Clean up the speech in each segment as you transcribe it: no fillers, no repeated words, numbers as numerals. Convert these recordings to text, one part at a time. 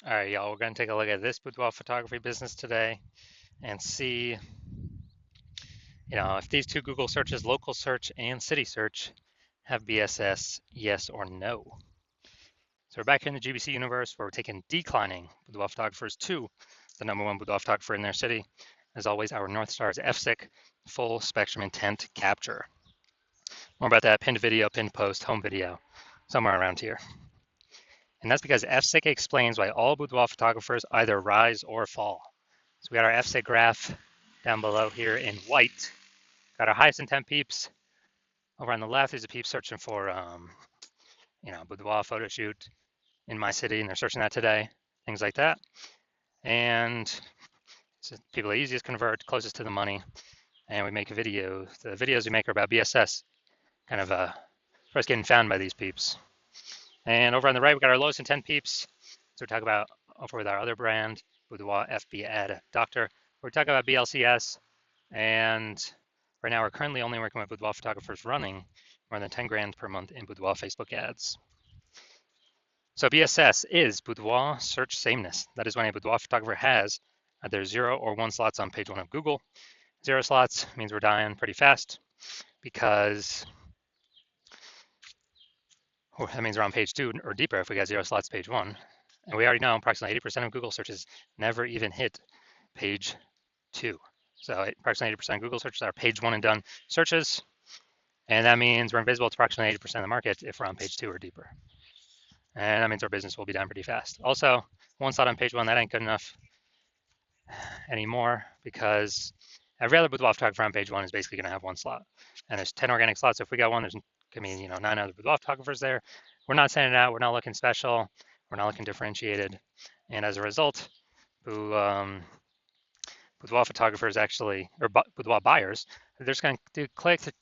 All right, y'all, we're going to take a look at this boudoir photography business today and see, if these two Google searches, local search and city search, have BSS, yes or no. So we're back here in the GBC universe where we're taking declining boudoir photographers to the #1 boudoir photographer in their city. As always, our North Star is FSIC, full spectrum intent capture. More about that pinned video, pinned post, home video, somewhere around here. And that's because FSIC explains why all boudoir photographers either rise or fall. So we got our FSIC graph down below here in white. Got our highest intent peeps. Over on the left is a peep searching for, boudoir photo shoot in my city, and they're searching that today, things like that. And so people are easiest convert, closest to the money, and we make a video. The videos we make are about BSS, kind of first getting found by these peeps. And over on the right, we got our lowest intent peeps. So we talk about over with our other brand, Boudoir FB Ad Doctor. We're talking about BLCS, and right now we're currently only working with boudoir photographers running more than 10 grand per month in boudoir Facebook ads. So BSS is boudoir search sameness. That is when a boudoir photographer has either 0 or 1 slots on page 1 of Google. 0 slots means we're dying pretty fast because that means we're on page 2 or deeper if we got 0 slots page 1. And we already know approximately 80% of Google searches never even hit page 2. So approximately 80% of Google searches are page 1 and done searches. And that means we're invisible to approximately 80% of the market if we're on page 2 or deeper. And that means our business will be down pretty fast. Also, 1 slot on page 1, that ain't good enough anymore because every other boudoir photographer on page 1 is basically going to have 1 slot. And there's 10 organic slots. So if we got 1, there's going to be 9 other boudoir photographers there. We're not sending it out. We're not looking special. We're not looking differentiated. And as a result, boudoir photographers actually, or boudoir buyers, they're just going to click to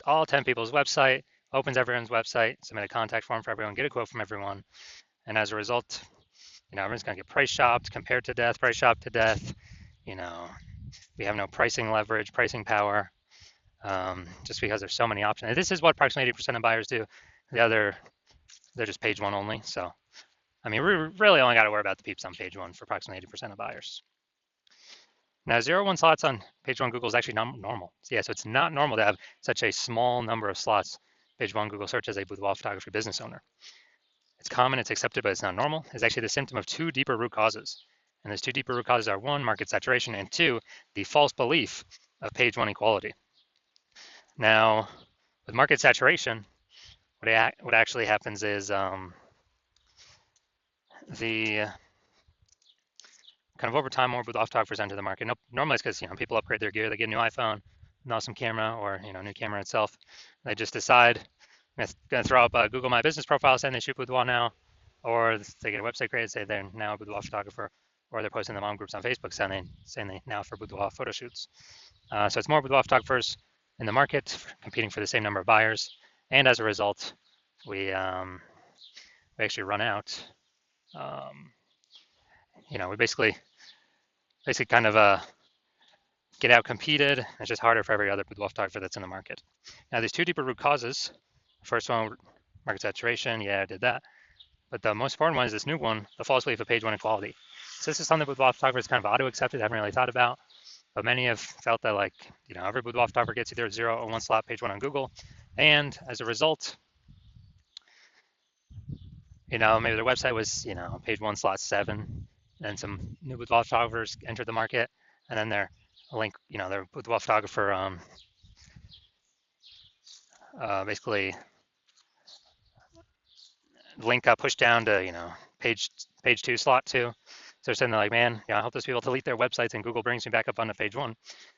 all 10 people's website, opens everyone's website, submit a contact form for everyone, get a quote from everyone. And as a result, everyone's going to get price shopped, compared to death, price shopped to death. We have no pricing leverage, pricing power, just because there's so many options. And this is what approximately 80% of buyers do. The other, they're just page 1 only. So, we really only got to worry about the peeps on page 1 for approximately 80% of buyers. Now, 0-1 slots on page 1 Google is actually not normal. So it's not normal to have such a small number of slots page 1 Google search as a boudoir photography business owner. It's common, it's accepted, but it's not normal. It's actually the symptom of 2 deeper root causes. And those 2 deeper root causes are 1, market saturation, and 2, the false belief of page 1 equality. Now, with market saturation, what actually happens is the kind of over time, more boudoir photographers enter the market. Normally, it's because people upgrade their gear, they get a new iPhone, an awesome camera, or new camera itself. They just decide I'm going to throw up a Google My Business profile saying they shoot boudoir now, or they get a website created, say they're now a boudoir photographer, or they're posting the mom groups on Facebook saying they now for boudoir photo shoots. So it's more boudoir photographers in the market competing for the same number of buyers, and as a result, we actually run out. We basically kind of get out competed. It's just harder for every other boudoir photographer that's in the market. Now, there's 2 deeper root causes. First one, market saturation. Yeah, I did that. But the most important one is this new one, the false belief of page 1 equality. So this is something boudoir photographers kind of auto-accepted, haven't really thought about. But many have felt that every boudoir photographer gets either 0 or 1 slot page 1 on Google. And as a result, maybe their website was, page 1 slot 7. And some new boudoir photographers entered the market. And then their their boudoir photographer basically link got pushed down to page 2 slot 2. So they're saying man, I help those people delete their websites and Google brings me back up onto page 1.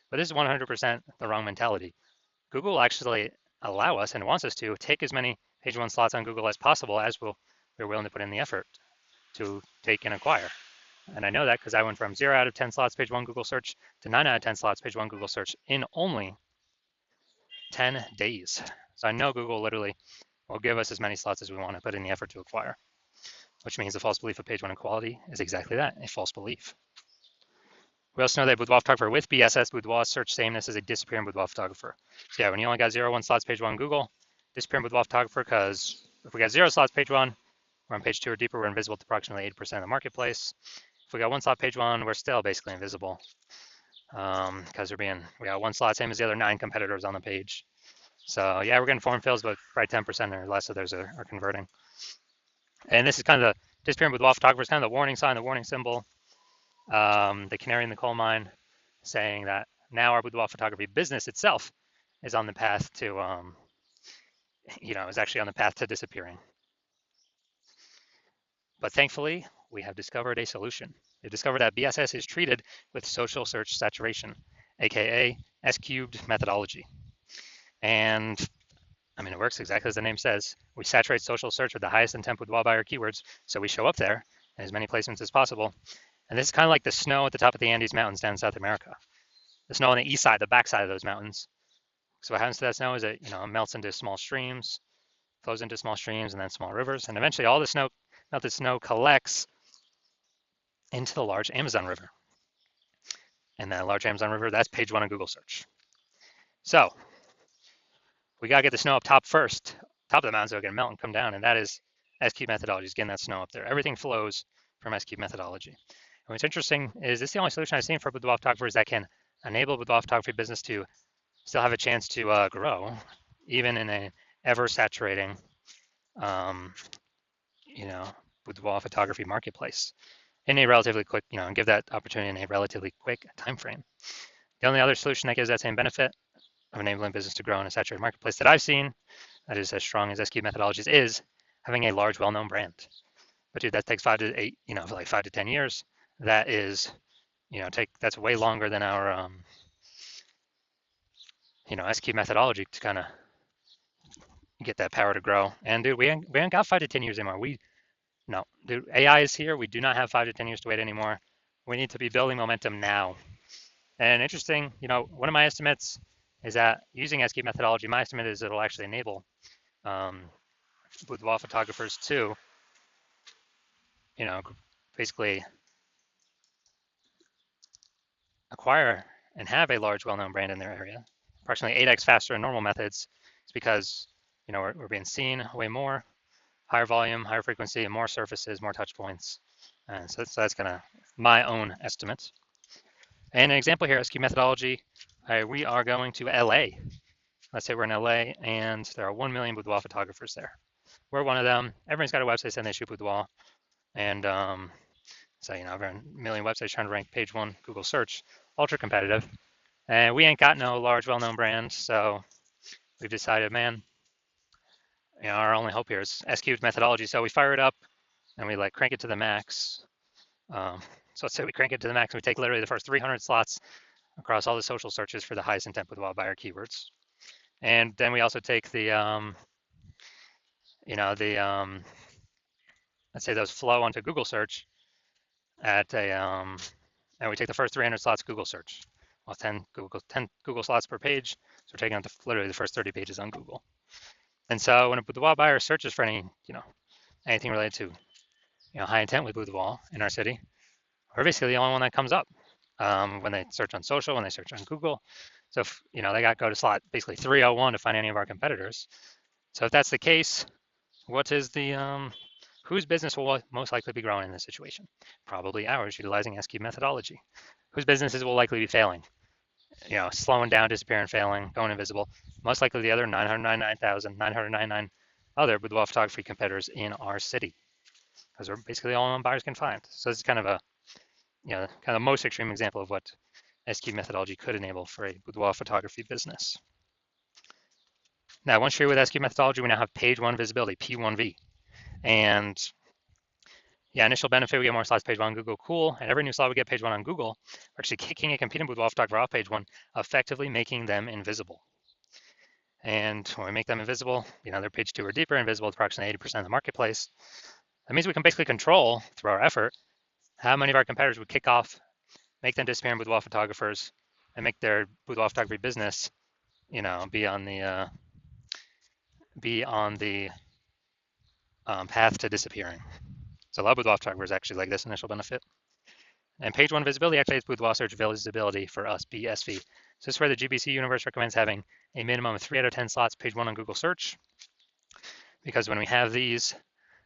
But this is 100% the wrong mentality. Google will actually allow us and wants us to take as many page 1 slots on Google as possible as we're willing to put in the effort to take and acquire. And I know that because I went from 0 out of 10 slots page 1 Google search to 9 out of 10 slots page 1 Google search in only 10 days. So I know Google literally will give us as many slots as we want to put in the effort to acquire, which means the false belief of page 1 equality is exactly that, a false belief. We also know that boudoir photographer with BSS, boudoir search sameness, is a disappearing boudoir photographer. So yeah, when you only got 0-1 slots page 1 Google, disappearing boudoir photographer, because if we got 0 slots page 1, We're on page 2 or deeper, we're invisible to approximately 80% of the marketplace. If we got one slot page 1, we're still basically invisible because we got one slot, same as the other 9 competitors on the page. So yeah, we're getting form fills, but probably 10% or less of those are converting. And this is kind of the disappearing boudoir photographers, kind of the warning sign, the warning symbol, the canary in the coal mine, saying that now our boudoir photography business itself is on the path to, is actually on the path to disappearing. But thankfully, we have discovered a solution. We discovered that BSS is treated with social search saturation, aka S-cubed methodology. And I mean, it works exactly as the name says. We saturate social search with the highest intent boudoir buyer keywords, so we show up there in as many placements as possible. And this is kind of like the snow at the top of the Andes Mountains down in South America. The snow on the east side, the back side of those mountains. So what happens to that snow is it melts into small streams, flows into small streams and then small rivers, and eventually all the melted snow collects into the large Amazon River. And that large Amazon River, that's page 1 on Google search. So we gotta get the snow up top first, top of the mountain, so it can melt and come down, and that is S-cube methodology, is getting that snow up there. Everything flows from S-cube methodology. And what's interesting is this is the only solution I've seen for boudoir photographers that can enable boudoir photography business to still have a chance to grow, even in an ever-saturating, boudoir photography marketplace in a relatively quick, and give that opportunity in a relatively quick time frame. The only other solution that gives that same benefit of enabling business to grow in a saturated marketplace that I've seen that is as strong as S-cube methodologies is having a large, well-known brand. But dude, that takes 5 to 8, for like 5 to 10 years. That is, that's way longer than our, S-cube methodology to kind of get that power to grow. And dude, we ain't got 5 to 10 years anymore. No, dude, AI is here. We do not have 5 to 10 years to wait anymore. We need to be building momentum now. And interesting, one of my estimates is that using S-cube methodology, my estimate is it'll actually enable boudoir photographers to, basically acquire and have a large, well-known brand in their area, approximately 8x faster than normal methods. It's because, we're being seen way more, higher volume, higher frequency, and more surfaces, more touch points. And so that's kind of my own estimate. And an example here, S-cube methodology, we are going to LA. Let's say we're in LA and there are 1 million boudoir photographers there. We're one of them. Everyone's got a website saying they shoot boudoir. And so, over a million websites trying to rank page 1 Google search, ultra competitive. And we ain't got no large, well-known brand. So we've decided, man, our only hope here is S-cubed methodology. So we fire it up and we crank it to the max. So let's say we crank it to the max and we take literally the first 300 slots across all the social searches for the highest intent boudoir buyer keywords. And then we also take the, let's say those flow onto Google search at a, and we take the first 300 slots Google search. Well, 10 Google slots per page. So we're taking out literally the first 30 pages on Google. And so when a boudoir buyer searches for anything related to, high intent with boudoir in our city, we're basically the only one that comes up when they search on social, when they search on Google. So if, they got to go to slot basically 301 to find any of our competitors. So if that's the case, what is the, whose business will most likely be growing in this situation? Probably ours, utilizing S-cube methodology. Whose businesses will likely be failing? Slowing down, disappearing, failing, going invisible. Most likely the other 999,999 other boudoir photography competitors in our city, because we're basically the only one buyers can find. So this is kind of a, kind of the most extreme example of what S-cube methodology could enable for a boudoir photography business. Now, once you're with S-cube methodology, we now have page 1 visibility, P1V. And yeah, initial benefit, we get more slots page 1 on Google, cool. And every new slot we get page 1 on Google, we're actually kicking a competing boudoir photographer off page 1, effectively making them invisible. And when we make them invisible, they're page 2 or deeper, invisible to approximately 80% of the marketplace. That means we can basically control, through our effort, how many of our competitors would kick off, make them disappearing boudoir photographers, and make their boudoir photography business, be on the path to disappearing. So a lot of boudoir photographers actually like this initial benefit. And page 1 visibility activates boudoir search visibility for us, BSV. So this is where the GBC universe recommends having a minimum of 3 out of 10 slots page 1 on Google search. Because when we have these,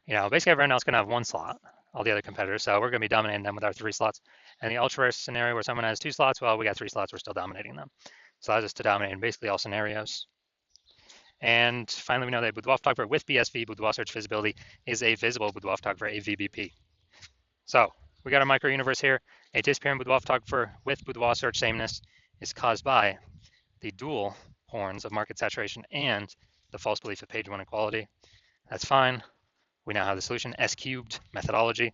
Basically everyone else can have one slot, all the other competitors. So we're going to be dominating them with our 3 slots. And the ultra rare scenario where someone has 2 slots, well, we got 3 slots, we're still dominating them. So allows us to dominate in basically all scenarios. And finally, we know that Boudoir photographer with BSV, Boudoir search visibility, is a visible Boudoir photographer, a VBP. So we got our micro universe here. A disappearing Boudoir photographer with Boudoir search sameness is caused by the dual horns of market saturation and the false belief of page one equality. That's fine. We now have the solution, S cubed methodology.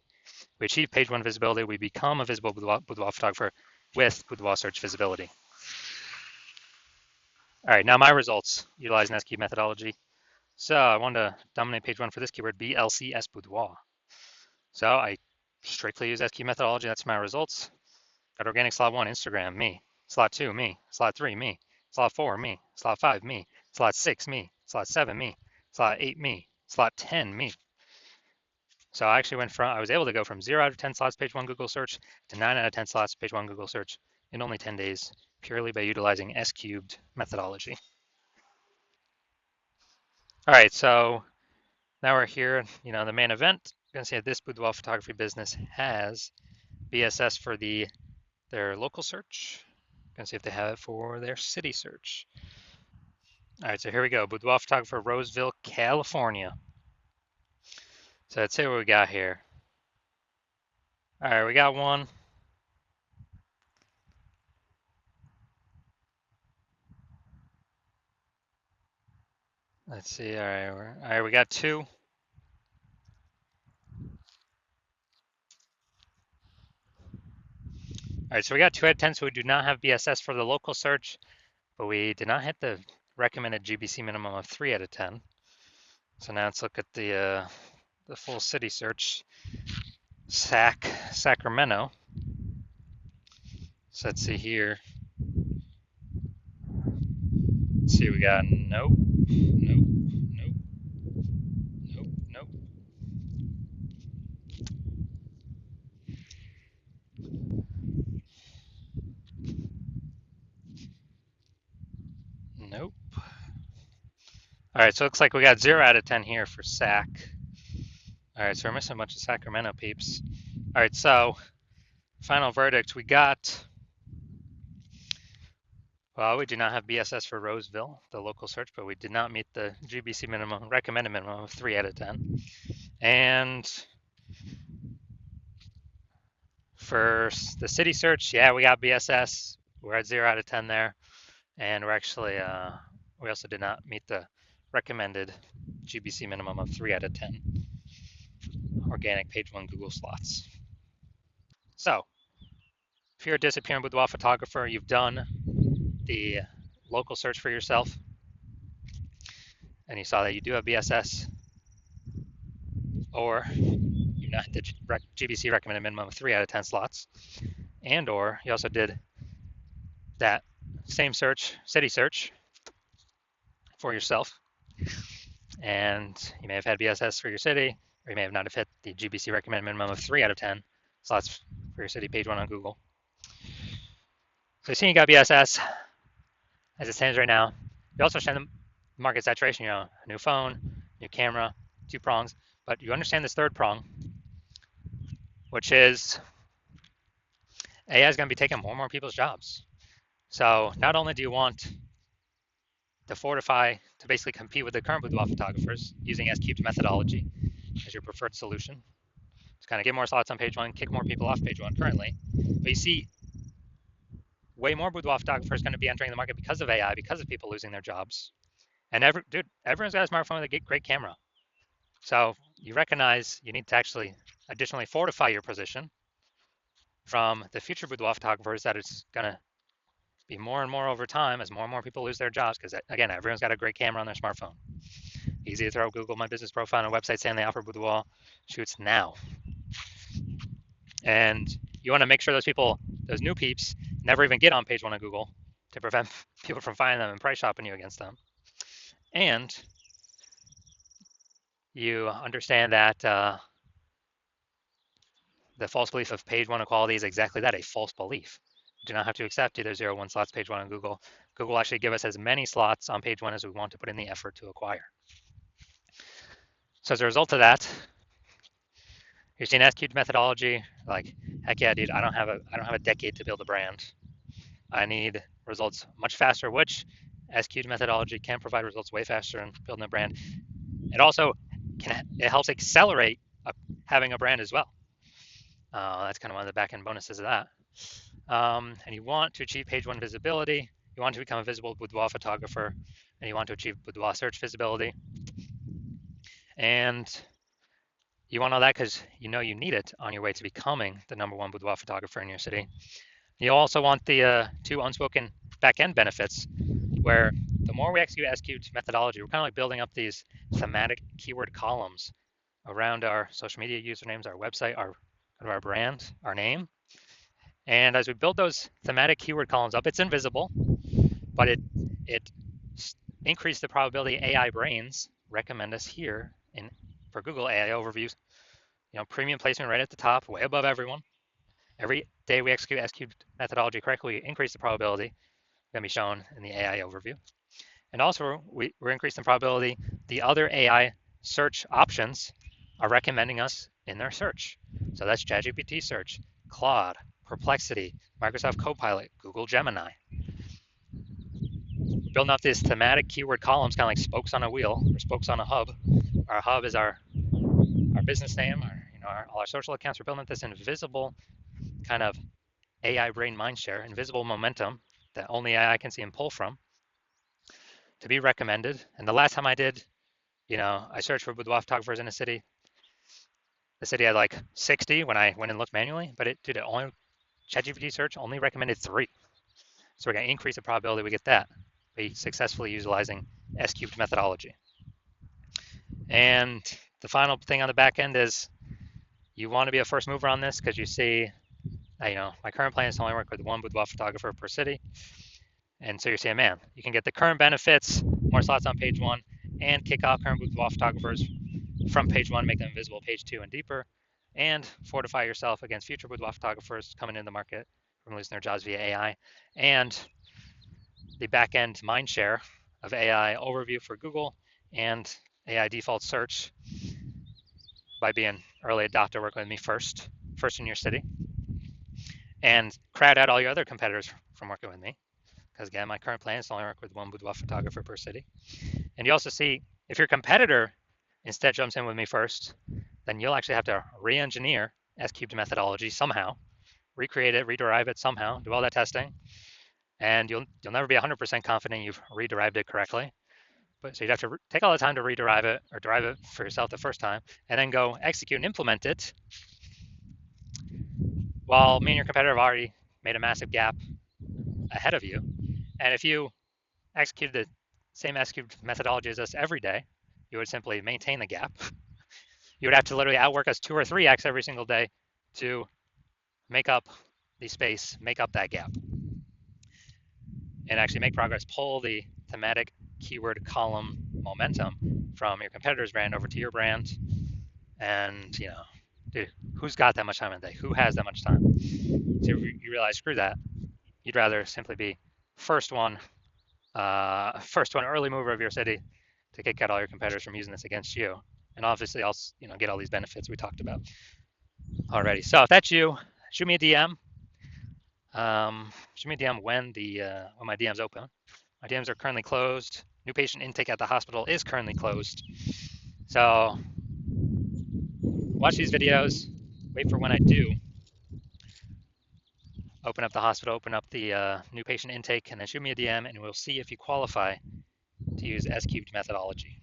We achieve page one visibility. We become a visible Boudoir photographer with Boudoir search visibility. All right, now my results utilizing S cubed methodology. So I wanted to dominate page one for this keyword, BLCS Boudoir. So I strictly use S cubed methodology. That's my results. Got organic slot 1, Instagram, me. Slot 2, me. Slot 3, me. Slot 4, me. Slot 5, me. Slot 6, me. Slot 7, me. Slot 8, me. Slot 10, me. So I actually I was able to go from 0 out of 10 slots page one Google search to 9 out of 10 slots page one Google search in only 10 days, purely by utilizing S cubed methodology. All right, so now we're here, the main event. You're gonna see that this Boudoir photography business has BSS for their local search. Gonna see if they have it for their city search. All right, so here we go. Boudoir photographer, Roseville, California. So let's see what we got here. All right, we got one. Let's see. All right, we got 2. All right, so we got 2 out of 10, so we do not have BSS for the local search, but we did not hit the recommended GBC minimum of 3 out of 10. So now let's look at the full city search. Sacramento. So let's see here. Let's see, we got nope, nope, nope, nope, nope. Nope. All right, so it looks like we got 0 out of 10 here for Sac. All right, so we're missing a bunch of Sacramento peeps. All right, so final verdict, we got, well, we do not have BSS for Roseville, the local search, but we did not meet the GBC minimum, recommended minimum of 3 out of 10. And for the city search, yeah, we got BSS. We're at 0 out of 10 there. And we're actually, we also did not meet the recommended GBC minimum of 3 out of 10 organic page one Google slots. So if you're a disappearing boudoir photographer, you've done the local search for yourself, and you saw that you do have BSS, or you've not hit the GBC recommended minimum of 3 out of 10 slots, and or you also did that same search, city search, for yourself, and you may have had BSS for your city, or you may have not have hit the GBC recommended minimum of 3 out of 10 slots for your city page one on Google. So you see you got BSS as it stands right now. You also understand the market saturation, a new phone, new camera, 2 prongs, but you understand this 3rd prong, which is AI is going to be taking more and more people's jobs. So not only do you want to fortify, to basically compete with the current boudoir photographers using S-cubed methodology as your preferred solution, to kind of get more slots on page one, kick more people off page one currently. But you see, way more boudoir photographers going to be entering the market because of AI, because of people losing their jobs. And everyone's got a smartphone with a great camera. So you recognize you need to actually additionally fortify your position from the future boudoir photographers, that it's going to be more and more over time as more and more people lose their jobs, because again, everyone's got a great camera on their smartphone. Easy to throw Google My Business Profile on a website saying they offer boudoir shoots now. And you want to make sure those people, those new peeps, never even get on page one of Google to prevent people from finding them and price shopping you against them. And you understand that the false belief of page one equality is exactly that, a false belief. You do not have to accept either 0 or 1 slots page one on Google. Google will actually give us as many slots on page one as we want to put in the effort to acquire. So as a result of that, You're seeing S-cubed methodology, like, heck yeah, dude, I don't have a decade to build a brand. I need results much faster, which S-cubed methodology can provide results way faster in building a brand. It also it helps accelerate having a brand as well. That's kind of one of the back end bonuses of that. And you want to achieve page one visibility. You want to become a visible boudoir photographer, and you want to achieve boudoir search visibility. And you want all that because you know you need it on your way to becoming the #1 boudoir photographer in your city. You also want the two unspoken back-end benefits, where the more we execute S-cubed methodology, we're kind of like building up these thematic keyword columns around our social media usernames, our website, our brand, our name. And as we build those thematic keyword columns up, it's invisible, but it increased the probability AI brains recommend us here for Google AI overviews. Premium placement right at the top, way above everyone. Every day we execute S-cubed methodology correctly, we increase the probability going to be shown in the AI overview. And also, we're increasing the probability the other AI search options are recommending us in their search. So that's ChatGPT search, Claude, Perplexity, Microsoft Copilot, Google Gemini. Building up these thematic keyword columns, kind of like spokes on a wheel or spokes on a hub. Our hub is our business name, all our social accounts. We're building up this invisible kind of AI brain mindshare, invisible momentum that only AI can see and pull from to be recommended. And the last time I did, I searched for boudoir photographers in a city. The city had like 60 when I went and looked manually, but ChatGPT search only recommended 3. So we're going to increase the probability we get that by successfully utilizing S-cubed methodology. And the final thing on the back end is you want to be a first mover on this because you see, my current plan is to only work with 1 boudoir photographer per city. And so you're saying, man, you can get the current benefits, more slots on page 1, and kick off current boudoir photographers from page 1, make them visible page 2 and deeper, and fortify yourself against future boudoir photographers coming into the market from losing their jobs via AI, and the back-end mindshare of AI overview for Google and AI default search by being early adopter, working with me first in your city, and crowd out all your other competitors from working with me. Because again, my current plan is to only work with 1 boudoir photographer per city. And you also see, if your competitor instead jumps in with me first, then you'll actually have to re-engineer S-cubed methodology somehow, recreate it, rederive it somehow, do all that testing, and you'll never be 100% confident you've rederived it correctly. So you'd have to take all the time to rederive it or derive it for yourself the first time, and then go execute and implement it, while me and your competitor have already made a massive gap ahead of you. And if you executed the same S-cubed methodology as us every day, you would simply maintain the gap. You would have to literally outwork us 2 or 3x every single day to make up the space, make up that gap, and actually make progress, pull the thematic keyword column momentum from your competitor's brand over to your brand. And, dude, who's got that much time in a day? Who has that much time? So you realize, screw that. You'd rather simply be first one early mover of your city to kick out all your competitors from using this against you. And obviously, I'll get all these benefits we talked about already. So if that's you, shoot me a DM. Shoot me a DM when my DM's open. My DMs are currently closed. New patient intake at the hospital is currently closed. So watch these videos. Wait for when I do open up the hospital, open up the new patient intake, and then shoot me a DM, and we'll see if you qualify to use S-cubed methodology.